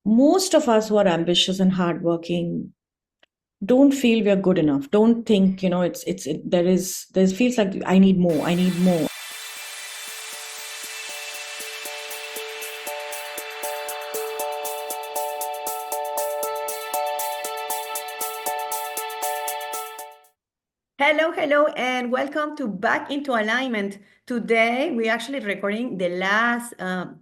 most of us who are ambitious and hardworking don't feel we are good enough. Don't think, there feels like I need more, I need more. Hello, and welcome to Back into Alignment. Today, we're actually recording the last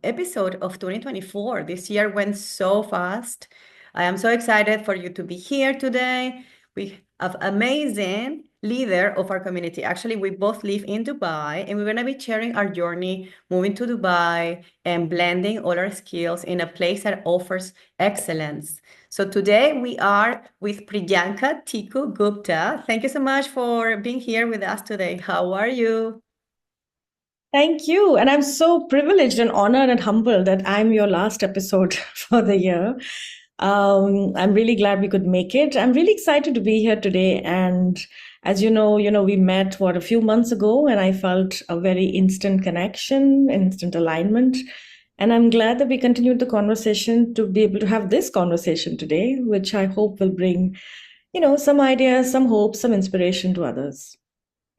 episode of 2024. This year went so fast. I am so excited for you to be here today. We have amazing leader of our community. Actually, we both live in Dubai, and we're going to be sharing our journey moving to Dubai and blending all our skills in a place that offers excellence. So today we are with Priyanka Tiku Gupta. Thank you so much for being here with us today. How are you? Thank you. And I'm so privileged and honored and humbled that I'm your last episode for the year. I'm really glad we could make it. I'm really excited to be here today. And as we met a few months ago, and I felt a very instant connection, instant alignment. And I'm glad that we continued the conversation to be able to have this conversation today, which I hope will bring, some ideas, some hope, some inspiration to others.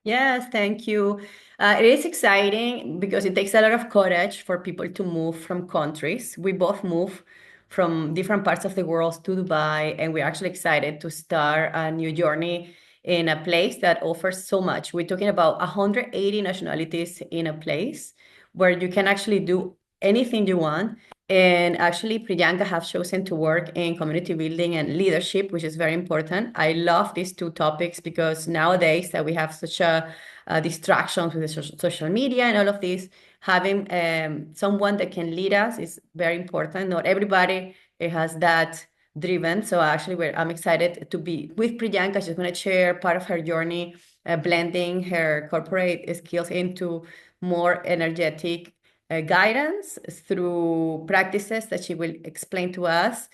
Yes, thank you. It is exciting because it takes a lot of courage for people to move from countries. We both move from different parts of the world to Dubai, and we're actually excited to start a new journey in a place that offers so much. We're talking about 180 nationalities in a place where you can actually do anything you want. And actually, Priyanka have chosen to work in community building and leadership, which is very important. I love these two topics because nowadays that we have such a distractions with the social media and all of this, having someone that can lead us is very important. Not everybody has that driven. So actually, I'm excited to be with Priyanka. She's going to share part of her journey, blending her corporate skills into more energetic guidance through practices that she will explain to us.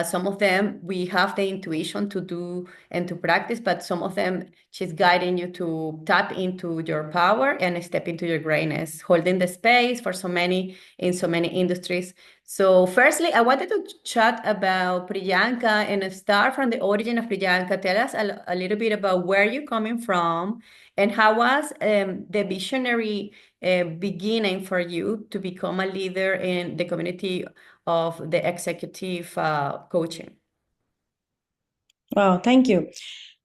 Some of them we have the intuition to do and to practice, but some of them she's guiding you to tap into your power and step into your greatness, holding the space for so many in so many industries. So, firstly, I wanted to chat about Priyanka and start from the origin of Priyanka. Tell us a little bit about where you're coming from and how was the visionary beginning for you to become a leader in the community of the executive coaching? Wow, thank you.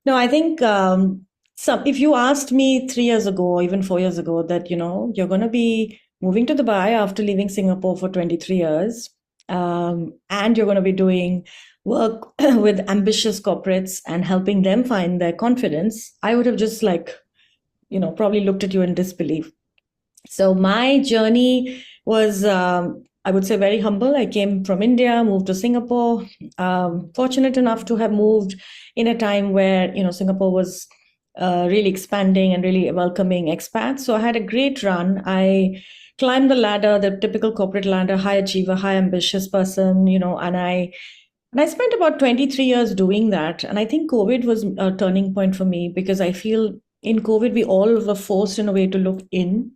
No, I think if you asked me 3 years ago, or even 4 years ago, that you're going to be moving to Dubai after leaving Singapore for 23 years, and you're going to be doing work with ambitious corporates and helping them find their confidence, I would have just probably looked at you in disbelief. So my journey was, I would say, very humble. I came from India, moved to Singapore. Fortunate enough to have moved in a time where Singapore was really expanding and really welcoming expats. So I had a great run. I climbed the ladder, the typical corporate ladder, high achiever, high ambitious person, and I spent about 23 years doing that. And I think COVID was a turning point for me because I feel in COVID we all were forced in a way to look in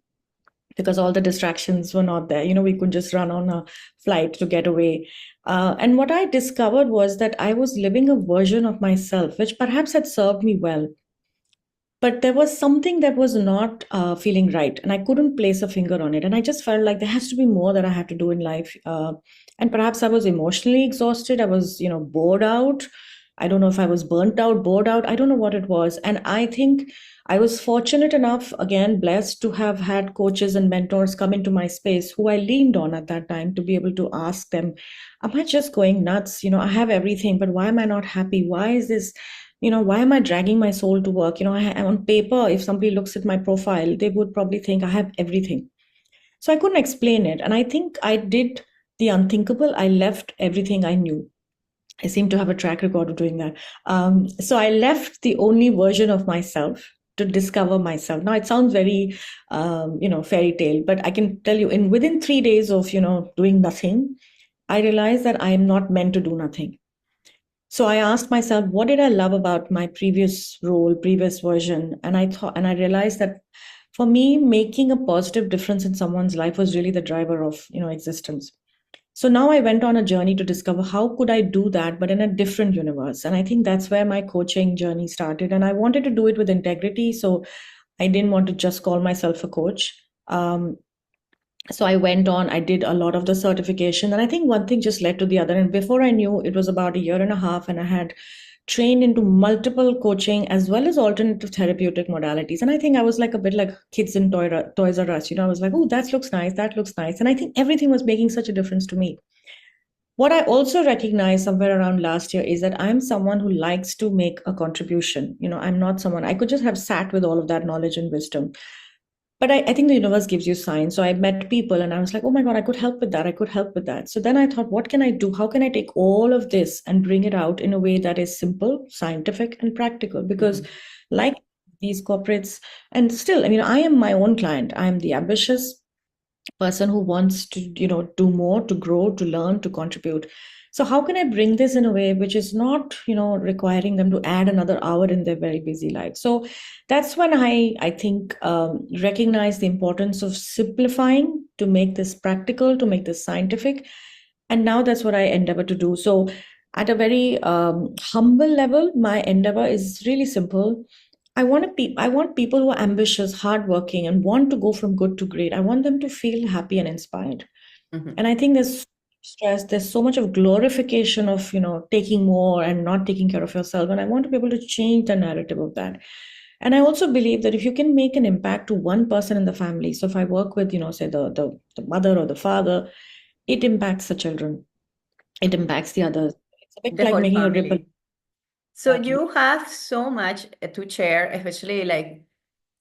because all the distractions were not there. We could just run on a flight to get away. And what I discovered was that I was living a version of myself, which perhaps had served me well. But there was something that was not feeling right, and I couldn't place a finger on it. And I just felt like there has to be more that I have to do in life. And perhaps I was emotionally exhausted. I was, bored out. I don't know if I was burnt out, bored out. I don't know what it was. And I think I was fortunate enough, again, blessed to have had coaches and mentors come into my space who I leaned on at that time to be able to ask them, am I just going nuts? I have everything, but why am I not happy? Why is this? Why am I dragging my soul to work? On paper, if somebody looks at my profile, they would probably think I have everything. So I couldn't explain it. And I think I did the unthinkable. I left everything I knew. I seem to have a track record of doing that. So I left the only version of myself to discover myself. Now it sounds very, fairy tale, but I can tell you within 3 days of, doing nothing, I realized that I am not meant to do nothing. So I asked myself, what did I love about my previous role, previous version? And I realized that for me, making a positive difference in someone's life was really the driver of, existence. So now I went on a journey to discover how could I do that, but in a different universe. And I think that's where my coaching journey started. And I wanted to do it with integrity. So I didn't want to just call myself a coach. So I went on, I did a lot of the certification. And I think one thing just led to the other. And before I knew, it was about a year and a half, and I had trained into multiple coaching as well as alternative therapeutic modalities. And I think I was like a bit like kids in Toys R Us. I was like, oh, that looks nice, that looks nice. And I think everything was making such a difference to me. What I also recognized somewhere around last year is that I'm someone who likes to make a contribution. I'm not someone, I could just have sat with all of that knowledge and wisdom. But I think the universe gives you signs. So I met people and I was like, oh my God, I could help with that. I could help with that. So then I thought, what can I do? How can I take all of this and bring it out in a way that is simple, scientific, and practical? Because, Mhm. like these corporates, and still, I am my own client. I am the ambitious person who wants to do more, to grow, to learn, to contribute. So how can I bring this in a way which is not requiring them to add another hour in their very busy life? So that's when I think recognize the importance of simplifying, to make this practical, to make this scientific. And now that's what I endeavor to do. So at a very humble level, my endeavor is really simple. I want people who are ambitious, hardworking, and want to go from good to great. I want them to feel happy and inspired. Mhm. And I think there's stress, there's so much of glorification of, taking more and not taking care of yourself. And I want to be able to change the narrative of that. And I also believe that if you can make an impact to one person in the family, so if I work with, say the mother or the father, it impacts the children, it Mhm. impacts the others. It's a bit The like whole making a ripple. family. So Exactly. you have so much to share, especially like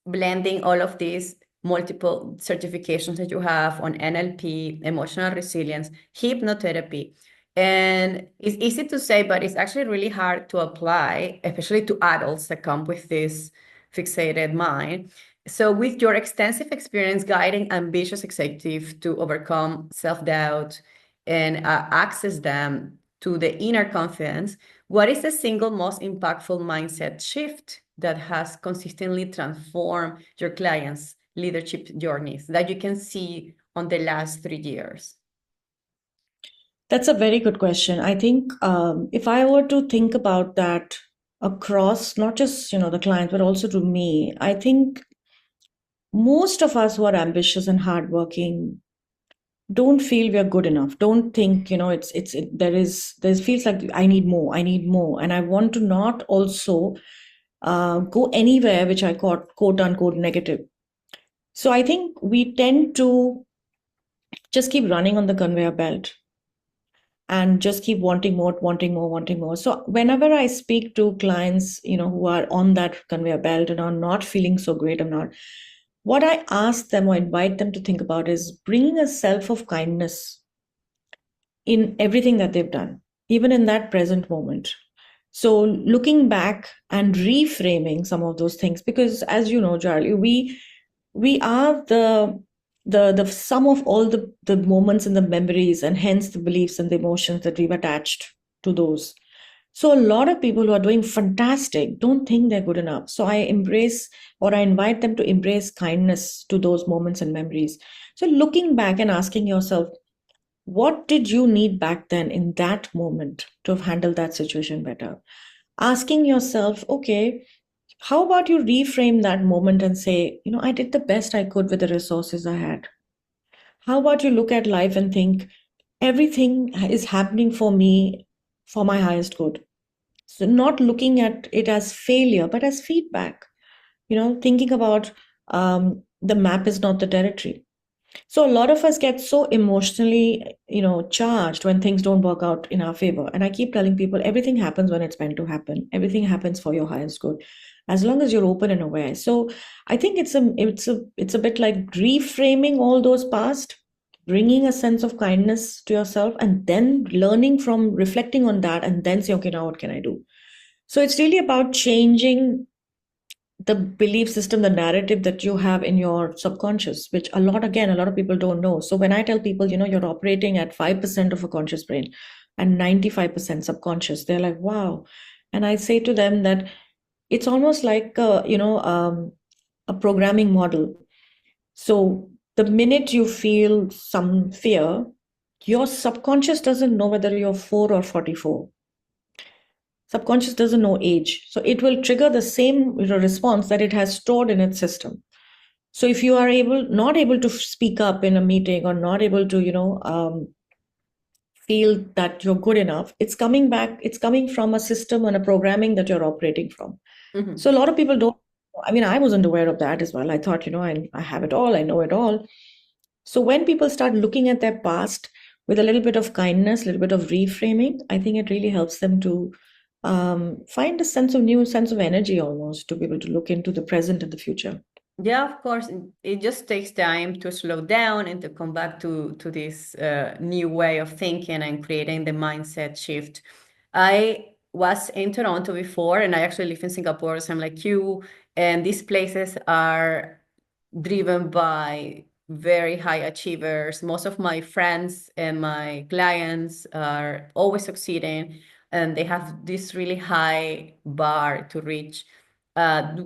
blending all of these multiple certifications that you have on NLP, emotional resilience, hypnotherapy. And it's easy to say, but it's actually really hard to apply, especially to adults that come with this fixated mind. So, with your extensive experience guiding ambitious executives to overcome self-doubt and access them to the inner confidence, what is the single most impactful mindset shift that has consistently transformed your clients' leadership journeys that you can see on the last 3 years? That's a very good question. I think if I were to think about that across not just the client but also to me, I think most of us who are ambitious and hardworking don't feel we are good enough. Don't think there feels like I need more, and I want to not also go anywhere which I call quote unquote negative. So I think we tend to just keep running on the conveyor belt and just keep wanting more, wanting more, wanting more. So whenever I speak to clients, who are on that conveyor belt and are not feeling so great, what I ask them or invite them to think about is bringing a self of kindness in everything that they've done, even in that present moment. So looking back and reframing some of those things, because as you know, Charlie, we are the sum of all the moments and the memories, and hence the beliefs and the emotions that we've attached to those. So a lot of people who are doing fantastic don't think they're good enough. So I embrace, or I invite them to embrace kindness to those moments and memories. So looking back and asking yourself, what did you need back then in that moment to have handled that situation better? Asking yourself, okay, how about you reframe that moment and say, I did the best I could with the resources I had. How about you look at life and think, everything is happening for me for my highest good? So, not looking at it as failure, but as feedback, thinking about the map is not the territory. So a lot of us get so emotionally, charged when things don't work out in our favor. And I keep telling people everything happens when it's meant to happen. Everything happens for your highest good, as long as you're open and aware. So I think it's a bit like reframing all those past, bringing a sense of kindness to yourself, and then learning from reflecting on that, and then say, okay, now what can I do? So it's really about changing the belief system, the narrative that you have in your subconscious, which a lot of people don't know. So when I tell people, you're operating at 5% of a conscious brain and 95% subconscious, they're like, wow. And I say to them that it's almost like, a programming model. So the minute you feel some fear, Your subconscious doesn't know whether you're 4 or 44. Subconscious doesn't know age. So it will trigger the same response that it has stored in its system. So if you are not able to speak up in a meeting or not able to, feel that you're good enough, it's coming back, it's coming from a system and a programming that you're operating from. Mhm. So a lot of people don't, I mean, I wasn't aware of that as well. I thought, I have it all, I know it all. So when people start looking at their past with a little bit of kindness, a little bit of reframing, I think it really helps them to find a new sense of energy almost to be able to look into the present and the future. Yeah, of course. It just takes time to slow down and to come back to this new way of thinking and creating the mindset shift. I was in Toronto before, and I actually live in Singapore, so I'm like you. And these places are driven by very high achievers. Most of my friends and my clients are always succeeding, and they have this really high bar to reach,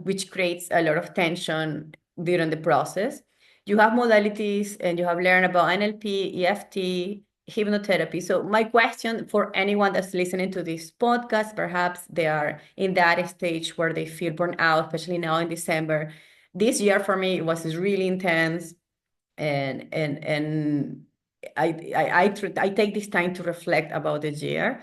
which creates a lot of tension during the process. You have modalities and you have learned about NLP, EFT, hypnotherapy. So my question for anyone that's listening to this podcast, perhaps they are in that stage where they feel burnt out, especially now in December. This year for me was really intense, and I take this time to reflect about the year.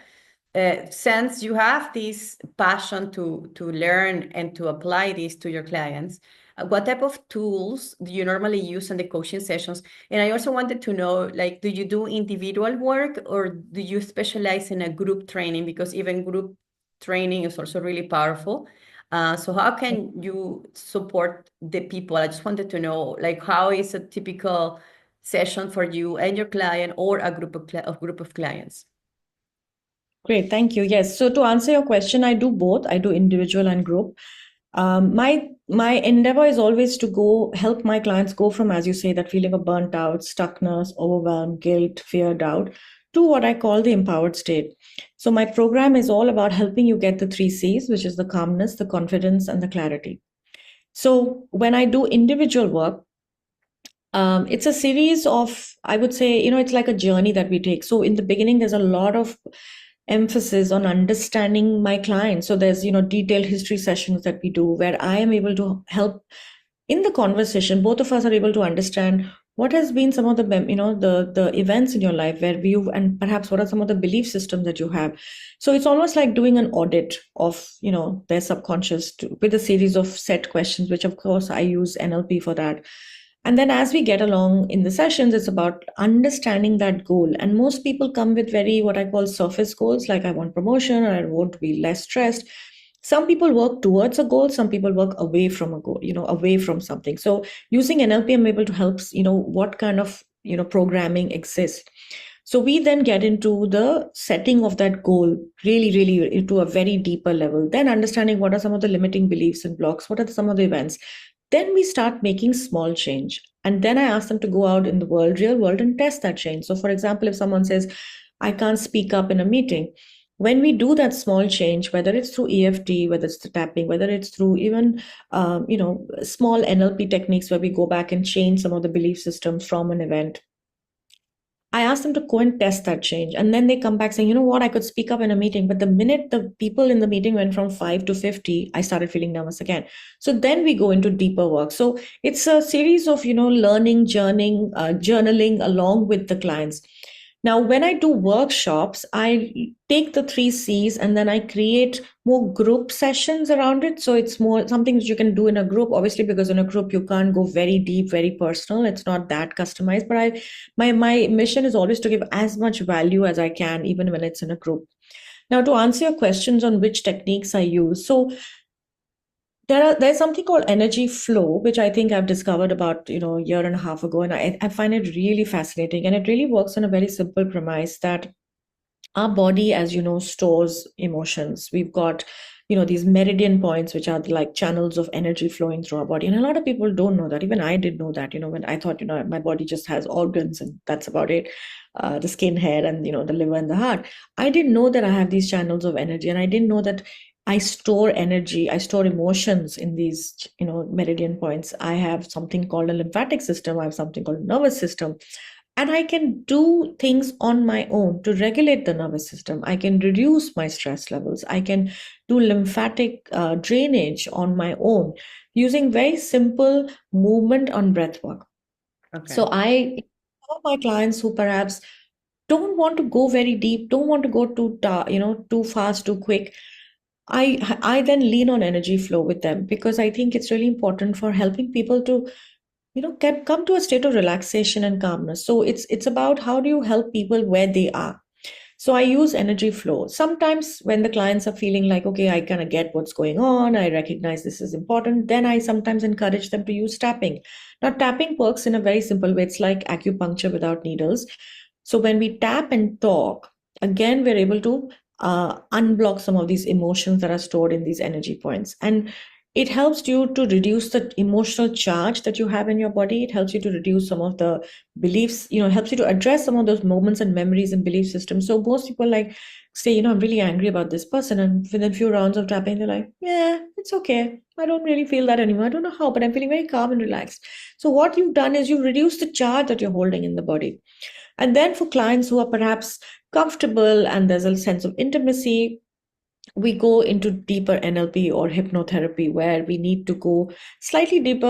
Since you have this passion to learn and to apply this to your clients, what type of tools do you normally use in the coaching sessions? And I also wanted to know, like, do you do individual work or do you specialize in a group training? Because even group training is also really powerful. So how can you support the people? I just wanted to know, like, how is a typical session for you and your client or a group of clients? Great, thank you. Yes, so to answer your question, I do both. I do individual and group. My endeavor is always to go help my clients go from, as you say, that feeling of burnt out, stuckness, overwhelm, guilt, fear, doubt, to what I call the empowered state. So my program is all about helping you get the three C's, which is the calmness, the confidence, and the clarity. So when I do individual work, it's a series of, I would say, it's like a journey that we take. So in the beginning, there's a lot of emphasis on understanding my client. So there's, detailed history sessions that we do where I am able to help in the conversation. Both of us are able to understand what has been some of the, the events in your life where you, and perhaps what are some of the belief systems that you have. So it's almost like doing an audit of, their subconscious with a series of set questions, which of course I use NLP for that. And then as we get along in the sessions, it's about understanding that goal. And most people come with very, what I call surface goals, like I want promotion or I want to be less stressed. Some people work towards a goal, some people work away from a goal, away from something. So using NLP, I'm able to help, what kind of, programming exists. So we then get into the setting of that goal really, really into a very deeper level. Then understanding what are some of the limiting beliefs and blocks, what are some of the events. Then we start making small change. And then I ask them to go out in the world, real world, and test that change. So, for example, if someone says, I can't speak up in a meeting, when we do that small change, whether it's through EFT, whether it's the tapping, whether it's through even, small NLP techniques where we go back and change some of the belief systems from an event, I asked them to go and test that change. And then they come back saying, you know what, I could speak up in a meeting. But the minute the people in the meeting went from 5 to 50, I started feeling nervous again. So then we go into deeper work. So it's a series of, learning, journaling along with the clients. Now, when I do workshops, I take the three C's and then I create more group sessions around it. So it's more something that you can do in a group, obviously, because in a group you can't go very deep, very personal. It's not that customized. But my mission is always to give as much value as I can, even when it's in a group. Now, to answer your questions on which techniques I use, so there's something called energy flow, which I think I've discovered about a year and a half ago, and I find it really fascinating, and it really works on a very simple premise that our body, as you know, stores emotions. We've got these meridian points, which are like channels of energy flowing through our body, and a lot of people don't know that. Even I didn't know that. When I thought my body just has organs and that's about it, the skin, hair, and the liver and the heart. I didn't know that I have these channels of energy, and I didn't know that I store energy, I store emotions in these meridian points. I have something called a lymphatic system, I have something called a nervous system. And I can do things on my own to regulate the nervous system. I can reduce my stress levels. I can do lymphatic drainage on my own using very simple movement on breath work. So Okay. I, some of my clients who perhaps don't want to go very deep, don't want to go too fast, too quick. I then lean on energy flow with them because I think it's really important for helping people to get come to a state of relaxation and calmness. So it's about how do you help people where they are. So I use energy flow. Sometimes when the clients are feeling like, okay, I kind of get what's going on, I recognize this is important, then I sometimes encourage them to use tapping. Now, tapping works in a very simple way. It's like acupuncture without needles. So when we tap and talk, again, we're able to unblock some of these emotions that are stored in these energy points. And it helps you to reduce the emotional charge that you have in your body. It helps you to reduce some of the beliefs, helps you to address some of those moments and memories and belief systems. So most people like say, I'm really angry about this person. And within a few rounds of tapping, they're like, yeah, it's okay. I don't really feel that anymore. I don't know how, but I'm feeling very calm and relaxed. So what you've done is you've reduced the charge that you're holding in the body. And then for clients who are perhaps comfortable and there's a sense of intimacy, we go into deeper NLP or hypnotherapy where we need to go slightly deeper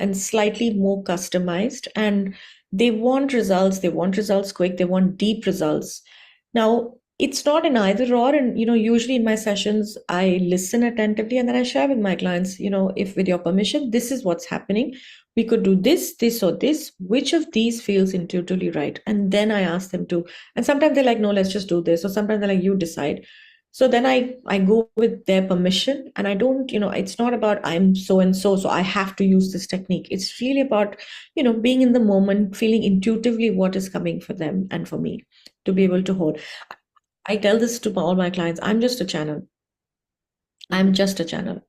and slightly more customized. And they want results. They want results quick. They want deep results. Now, it's not an either or. And, usually in my sessions, I listen attentively and then I share with my clients, if with your permission, this is what's happening. We could do this, this, or this. Which of these feels intuitively right? And then I ask them to, and sometimes they're like, no, let's just do this. Or sometimes they're like, you decide. So then I go with their permission and I don't, it's not about I'm so and so, so I have to use this technique. It's really about, being in the moment, feeling intuitively what is coming for them and for me to be able to hold. I tell this to all my clients, I'm just a channel. I'm Mhm. just a channel.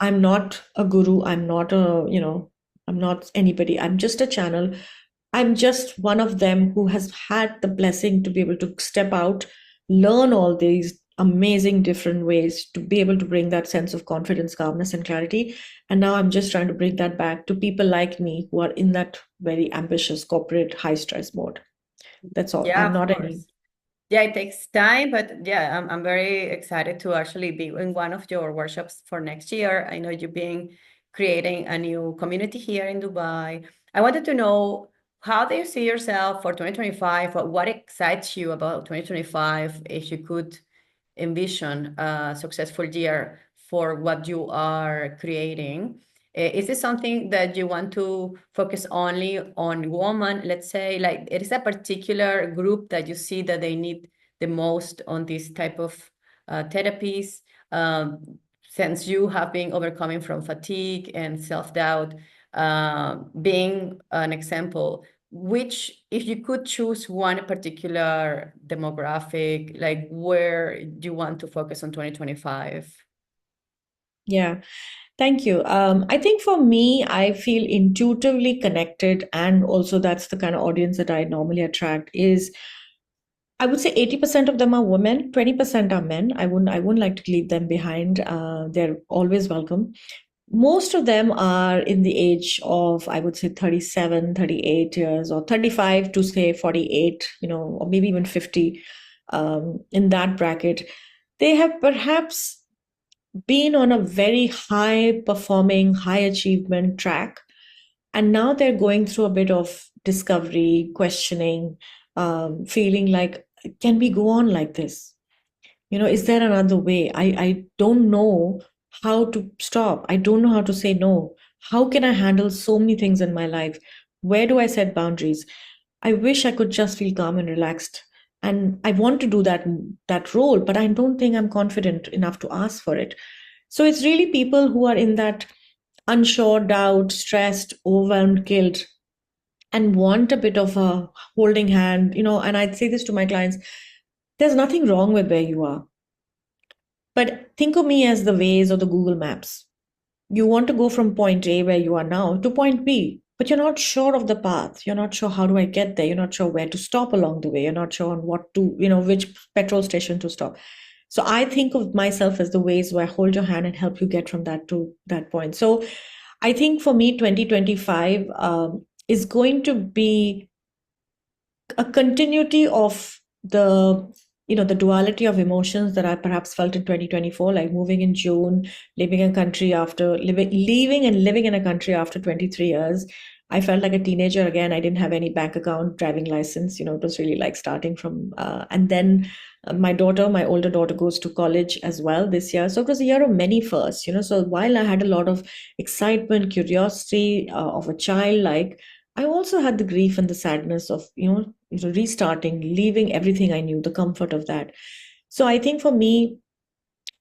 I'm not a guru. I'm not anybody. I'm just a channel. I'm just one of them who has had the blessing to be able to step out, learn all these amazing different ways to be able to bring that sense of confidence, calmness, and clarity. And now I'm just trying to bring that back to people like me who are in that very ambitious corporate high stress mode. That's all. Yeah, I'm of not any. course. Yeah, it takes time, but yeah, I'm very excited to actually be in one of your workshops for next year. I know you've been creating a new community here in Dubai. I wanted to know, how do you see yourself for 2025? What excites you about 2025? If you could envision a successful year for what you are creating. Is this something that you want to focus only on women? Let's say, like, it is a particular group that you see that they need the most on this type of therapies. Since you have been overcoming from fatigue and self-doubt, being an example, which, if you could choose one particular demographic, like, where do you want to focus on 2025? Yeah. Thank you. I think for me, I feel intuitively connected, and also that's the kind of audience that I normally attract. Is I would say 80% of them are women, 20% are men. I wouldn't like to leave them behind. They're always welcome. Most of them are in the age of, I would say, 37, 38 years, or 35 to say 48, or maybe even 50, in that bracket. They have perhaps been on a very high performing, high achievement track. And now they're going through a bit of discovery, questioning, feeling like, can we go on like this? Is there another way? I don't know how to stop. I don't know how to say no. How can I handle so many things in my life? Where do I set boundaries? I wish I could just feel calm and relaxed. And I want to do that role, but I don't think I'm confident enough to ask for it. So it's really people who are in that unsure, doubt, stressed, overwhelmed, guilt, and want a bit of a holding hand, and I'd say this to my clients, there's nothing wrong with where you are. But think of me as the Waze or the Google Maps. You want to go from point A, where you are now, to point B, but you're not sure of the path. You're not sure how do I get there. You're not sure where to stop along the way. You're not sure on which petrol station to stop. So I think of myself as the Waze where I hold your hand and help you get from that to that point. So I think for me, 2025 is going to be a continuity of the duality of emotions that I perhaps felt in 2024, like moving in June, leaving and living in a country after 23 years. I felt like a teenager again. I didn't have any bank account, driving license. It was really like starting from, and then my older daughter goes to college as well this year. So it was a year of many firsts. So while I had a lot of excitement, curiosity of a child, like I also had the grief and the sadness of, restarting, leaving everything I knew, the comfort of that. So I think for me,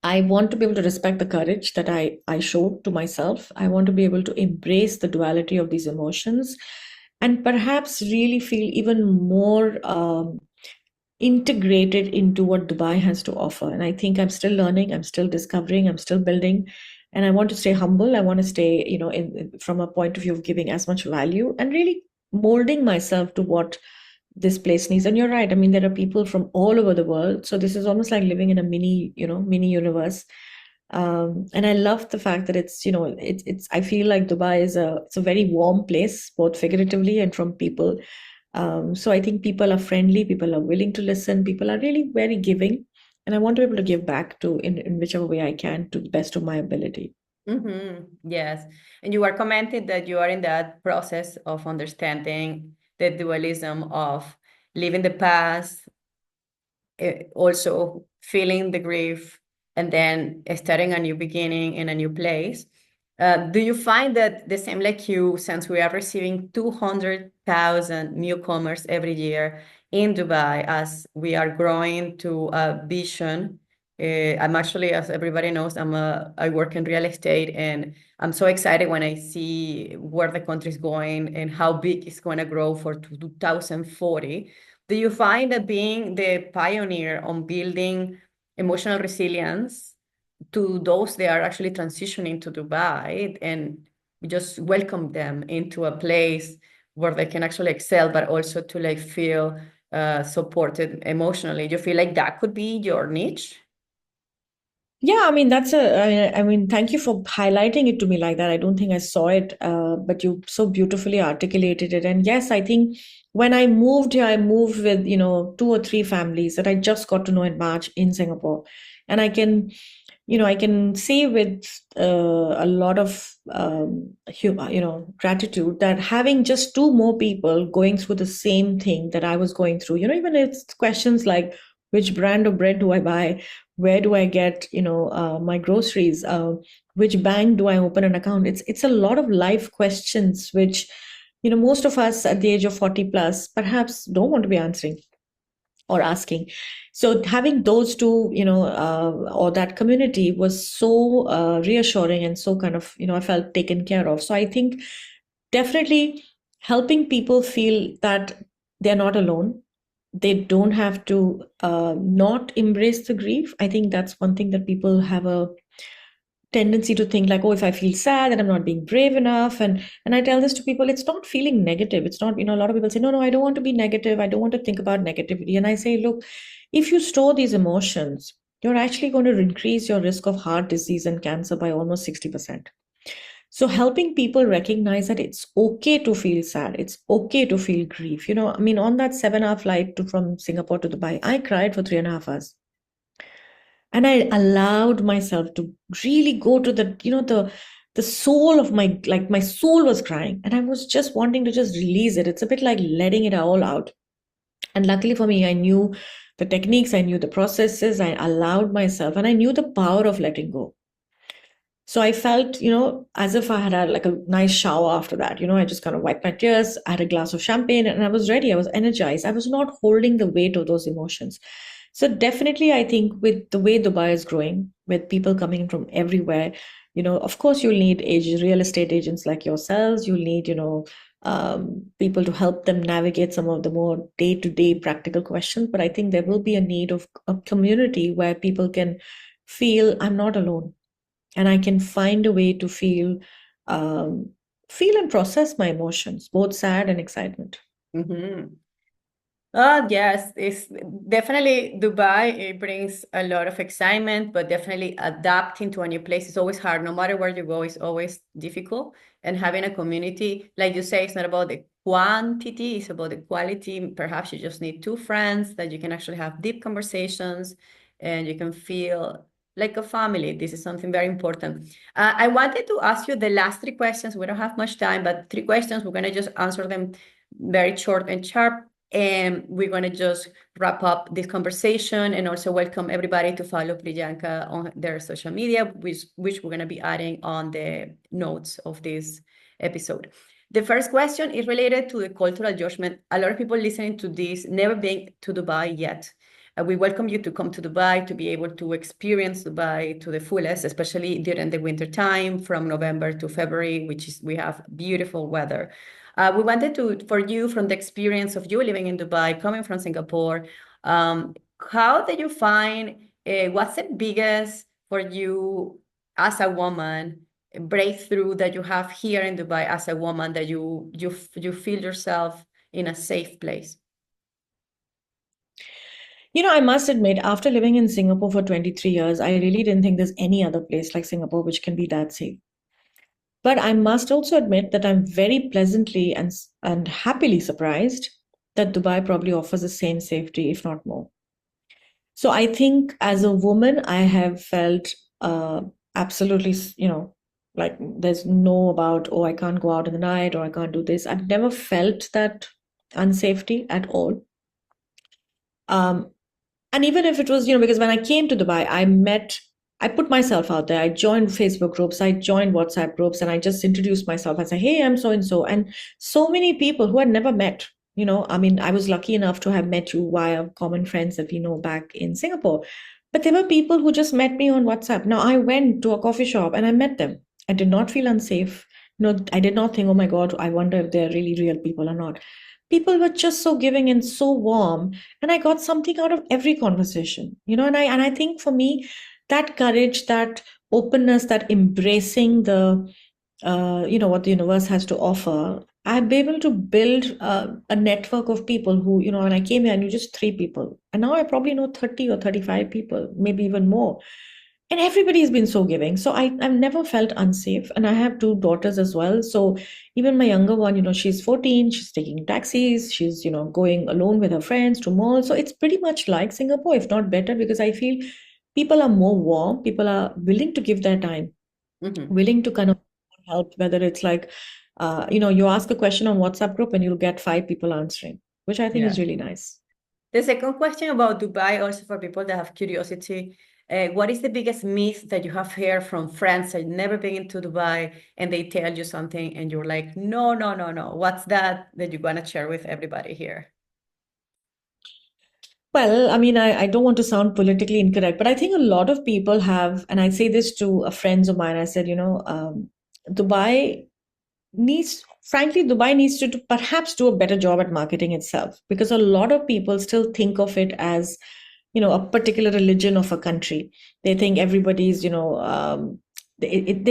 I want to be able to respect the courage that I showed to myself. I want to be able to embrace the duality of these emotions and perhaps really feel even more integrated into what Dubai has to offer. And I think I'm still learning, I'm still discovering, I'm still building. And I want to stay humble. I want to stay, from a point of view of giving as much value and really molding myself to what this place needs. And you're right. I mean, there are people from all over the world. So this is almost like living in a mini universe. And I love the fact that I feel like Dubai it's a very warm place, both figuratively and from people. So I think people are friendly, people are willing to listen, people are really very giving. And I want to be able to give back in whichever way I can to the best of my ability. Yes. And you are commenting that you are in that process of understanding the dualism of living the past, also feeling the grief, and then starting a new beginning in a new place. Do you find that the same like you, since we are receiving 200,000 newcomers every year in Dubai, as we are growing to a vision? I'm actually, as everybody knows, I work in real estate, and I'm so excited when I see where the country is going and how big it's going to grow for 2040. Do you find that being the pioneer on building emotional resilience to those that are actually transitioning to Dubai, and just welcome them into a place where they can actually excel, but also to like feel supported emotionally? Do you feel like that could be your niche? Yeah, I mean I mean, thank you for highlighting it to me like that. I don't think I saw it, but you so beautifully articulated it. And yes, I think when I moved here, I moved with, two or three families that I just got to know in March in Singapore. And I can say with a lot of gratitude that having just two more people going through the same thing that I was going through, even it's questions like which brand of bread do I buy, where do I get my groceries, which bank do I open an account. It's a lot of life questions which most of us at the age of 40 plus perhaps don't want to be answering or asking. So having those two, or that community was so reassuring and so kind of, I felt taken care of. So I think definitely helping people feel that they're not alone. They don't have to not embrace the grief. I think that's one thing that people have a tendency to think like, oh, if I feel sad, then I'm not being brave enough. And I tell this to people, it's not feeling negative. It's not, a lot of people say, no, I don't want to be negative. I don't want to think about negativity. And I say, look, if you store these emotions, you're actually going to increase your risk of heart disease and cancer by almost 60%. So helping people recognize that it's okay to feel sad, it's okay to feel grief. I mean, on that 7 hour flight from Singapore to Dubai, I cried for 3.5 hours. And I allowed myself to really go to the soul of my soul was crying, and I was just wanting to just release it. It's a bit like letting it all out. And luckily for me, I knew the techniques, I knew the processes, I allowed myself, and I knew the power of letting go. So I felt, as if I had like a nice shower after that. I just kind of wiped my tears, I had a glass of champagne, and I was ready. I was energized. I was not holding the weight of those emotions. So definitely, I think with the way Dubai is growing, with people coming in from everywhere, of course, you'll need real estate agents like yourselves. You'll need, people to help them navigate some of the more day-to-day practical questions. But I think there will be a need of a community where people can feel I'm not alone, and I can find a way to feel and process my emotions, both sad and excitement. Mm-hmm. Yes, it's definitely Dubai. It brings a lot of excitement, but definitely adapting to a new place is always hard. No matter where you go, it's always difficult. And having a community, like you say, it's not about the quantity, it's about the quality. Perhaps you just need two friends that you can actually have deep conversations and you can feel like a family. This is something very important. I wanted to ask you the last three questions. We don't have much time, but three questions. We're going to just answer them very short and sharp. And we're going to just wrap up this conversation and also welcome everybody to follow Priyanka on their social media, which we're going to be adding on the notes of this episode. The first question is related to the cultural judgment. A lot of people listening to this never been to Dubai yet. We welcome you to come to Dubai to be able to experience Dubai to the fullest, especially during the winter time from November to February, which is we have beautiful weather. We wanted to, for you, from the experience of you living in Dubai, coming from Singapore, how did you find, what's the biggest for you as a woman breakthrough that you have here in Dubai as a woman that you feel yourself in a safe place? I must admit, after living in Singapore for 23 years, I really didn't think there's any other place like Singapore which can be that safe. But I must also admit that I'm very pleasantly and happily surprised that Dubai probably offers the same safety, if not more. So I think as a woman, I have felt absolutely, like there's no about, oh, I can't go out in the night or I can't do this. I've never felt that unsafety at all. Um, and even if it was, because when I came to Dubai, I put myself out there. I joined Facebook groups, I joined WhatsApp groups, and I just introduced myself. I said, hey, I'm so and so. And so many people who had never met, I mean, I was lucky enough to have met you via common friends that we know back in Singapore. But there were people who just met me on WhatsApp. Now, I went to a coffee shop and I met them. I did not feel unsafe. I did not think, oh my God, I wonder if they're really real people or not. People were just so giving and so warm, and I got something out of every conversation, and I think for me, that courage, that openness, that embracing the what the universe has to offer, I've been able to build a network of people who, when I came here, I knew just three people, and now I probably know 30 or 35 people, maybe even more. And everybody's been so giving. So I've never felt unsafe. And I have two daughters as well. So even my younger one, she's 14, she's taking taxis, she's, going alone with her friends to malls. So it's pretty much like Singapore, if not better, because I feel people are more warm, people are willing to give their time, Mhm. willing to kind of help, whether it's like, you ask a question on WhatsApp group and you'll get five people answering, which I think is Yeah. really nice. The second question about Dubai, also for people that have curiosity, what is the biggest myth that you have heard from friends that never been into Dubai and they tell you something and you're like, no, no, no, no. What's that you're gonna share with everybody here? Well, I mean, I don't want to sound politically incorrect, but I think a lot of people have, and I say this to friends of mine, I said, Dubai frankly, Dubai needs to perhaps do a better job at marketing itself, because a lot of people still think of it as, a particular religion of a country. They think everybody's, they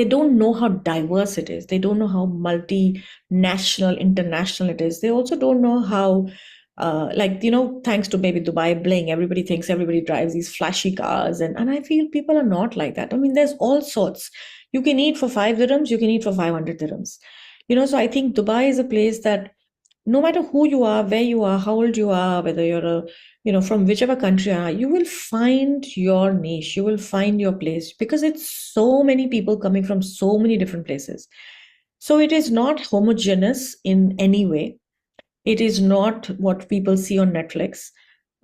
don't know how diverse it is. They don't know how multinational, international it is. They also don't know how, thanks to maybe Dubai Bling, everybody thinks everybody drives these flashy cars. And I feel people are not like that. I mean, there's all sorts. You can eat for 5 dirhams, you can eat for 500 dirhams. So I think Dubai is a place that no matter who you are, where you are, how old you are, whether you're from whichever country you are, you will find your niche, you will find your place, because it's so many people coming from so many different places. So it is not homogeneous in any way. It is not what people see on Netflix.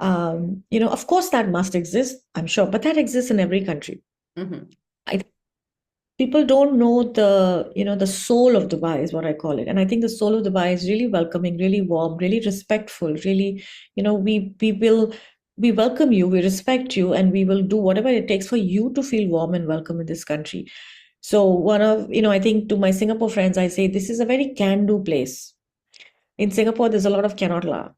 Of course that must exist, I'm sure, but that exists in every country. Mhm. I People don't know the soul of Dubai is what I call it. And I think the soul of Dubai is really welcoming, really warm, really respectful, really, we welcome you, we respect you, and we will do whatever it takes for you to feel warm and welcome in this country. So I think to my Singapore friends, I say this is a very can-do place. In Singapore, there's a lot of cannot la.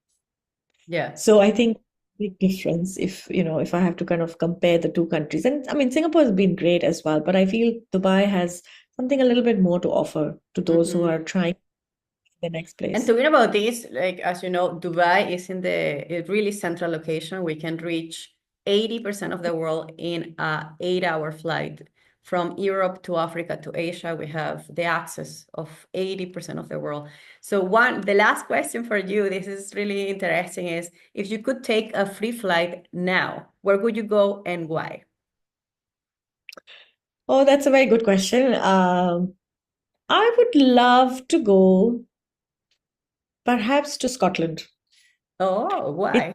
Yeah. So I think big difference if I have to kind of compare the two countries. And I mean, Singapore has been great as well, but I feel Dubai has something a little bit more to offer to those who are Mhm. trying the next And place. talking about this, like as you know, Dubai is in a really central location. We can reach 80% of the world in a 8-hour flight. From Europe to Africa to Asia, we have the access of 80% of the world. So the last question for you, this is really interesting, is if you could take a free flight now, where would you go and why? Oh, that's a very good question. I would love to go perhaps to Scotland. Oh, It, why?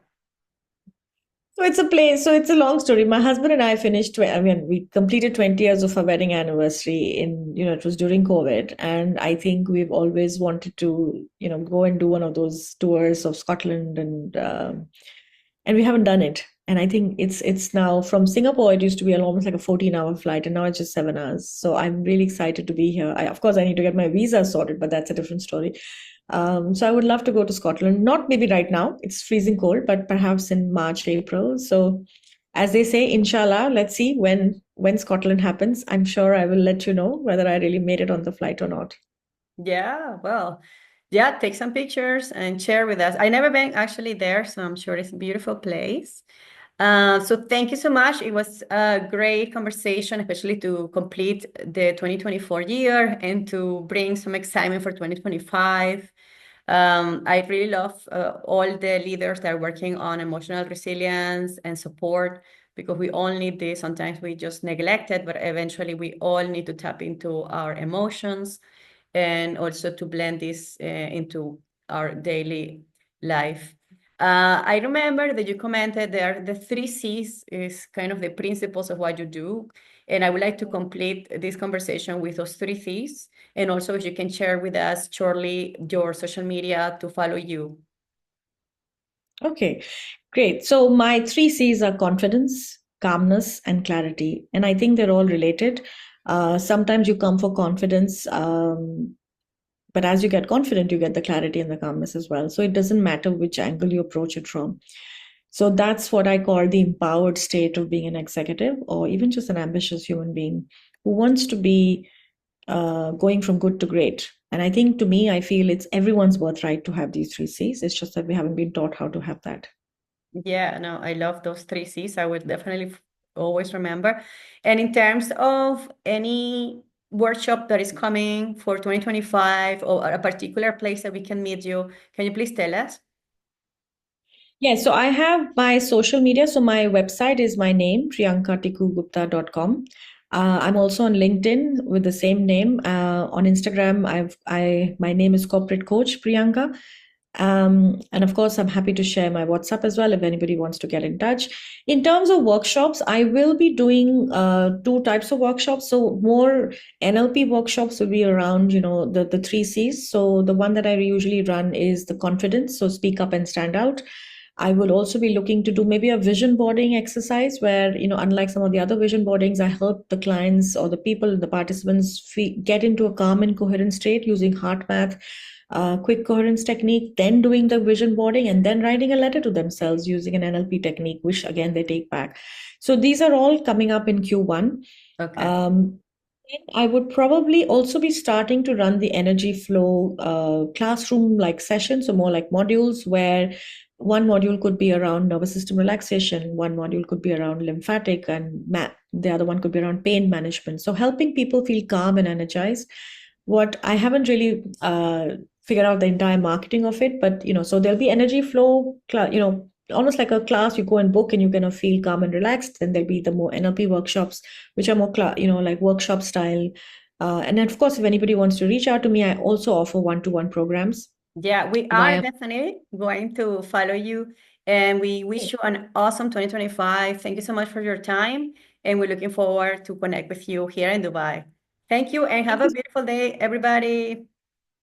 so it's a place, so it's a long story. My husband and I finished, I mean, we completed 20 years of our wedding anniversary in, it was during COVID. And I think we've always wanted to, go and do one of those tours of Scotland and we haven't done it. And I think it's now from Singapore. It used to be almost like a 14-hour flight, and now it's just 7 hours. So I'm really excited to be here. Of course, I need to get my visa sorted, but that's a different story. So I would love to go to Scotland. Not maybe right now; it's freezing cold, but perhaps in March, April. So, as they say, Inshallah, let's see when Scotland happens. I'm sure I will let you know whether I really made it on the flight or not. Yeah, well, yeah, take some pictures and share with us. I never been actually there, so I'm sure it's a beautiful place. So thank you so much. It was a great conversation, especially to complete the 2024 year and to bring some excitement for 2025. I really love all the leaders that are working on emotional resilience and support because we all need this. Sometimes we just neglect it, but eventually we all need to tap into our emotions and also to blend this into our daily life. I remember that you commented there the 3 C's is kind of the principles of what you do. And I would like to complete this conversation with those 3 C's. And also, if you can share with us shortly your social media to follow you. Okay, great. So my three C's are confidence, calmness, and clarity. And I think they're all related. Sometimes you come for confidence, but as you get confident, you get the clarity and the calmness as well. So it doesn't matter which angle you approach it from. So that's what I call the empowered state of being an executive or even just an ambitious human being who wants to be going from good to great. And I think to me, I feel it's everyone's birthright to have these three C's. It's just that we haven't been taught how to have that. Yeah, no, I love those 3 C's. I would definitely always remember. And in terms of any workshop that is coming for 2025 or a particular place that we can meet you, can you please tell us? Yeah, so I have my social media. So my website is my name, priyankatikugupta.com. I'm also on LinkedIn with the same name. On Instagram, my name is Corporate Coach Priyanka. And of course, I'm happy to share my WhatsApp as well if anybody wants to get in touch. In terms of workshops, I will be doing two types of workshops. So more NLP workshops will be around, the three C's. So the one that I usually run is the confidence. So speak up and stand out. I will also be looking to do maybe a vision boarding exercise where, unlike some of the other vision boardings, I help the clients or the people, the participants get into a calm and coherent state using heart math, quick coherence technique, then doing the vision boarding, and then writing a letter to themselves using an NLP technique, which again they take back. So these are all coming up in Q1. Okay. Um, I would probably also be starting to run the energy flow classroom like sessions, so more like modules where one module could be around nervous system relaxation, one module could be around lymphatic, and the other one could be around pain management. So helping people feel calm and energized. What I haven't really figured out the entire marketing of it, but so there'll be energy flow, almost like a class you go and book and you're gonna feel calm and relaxed. Then there'll be the more NLP workshops which are more, like workshop style. And then, of course, if anybody wants to reach out to me, I also offer one-to-one programs Yeah, we are via. definitely going to follow you. And we wish you an awesome 2025. Thank you so much for your time. And we're looking forward to connect with you here in Dubai. Thank you and have Thank a you. beautiful day, everybody.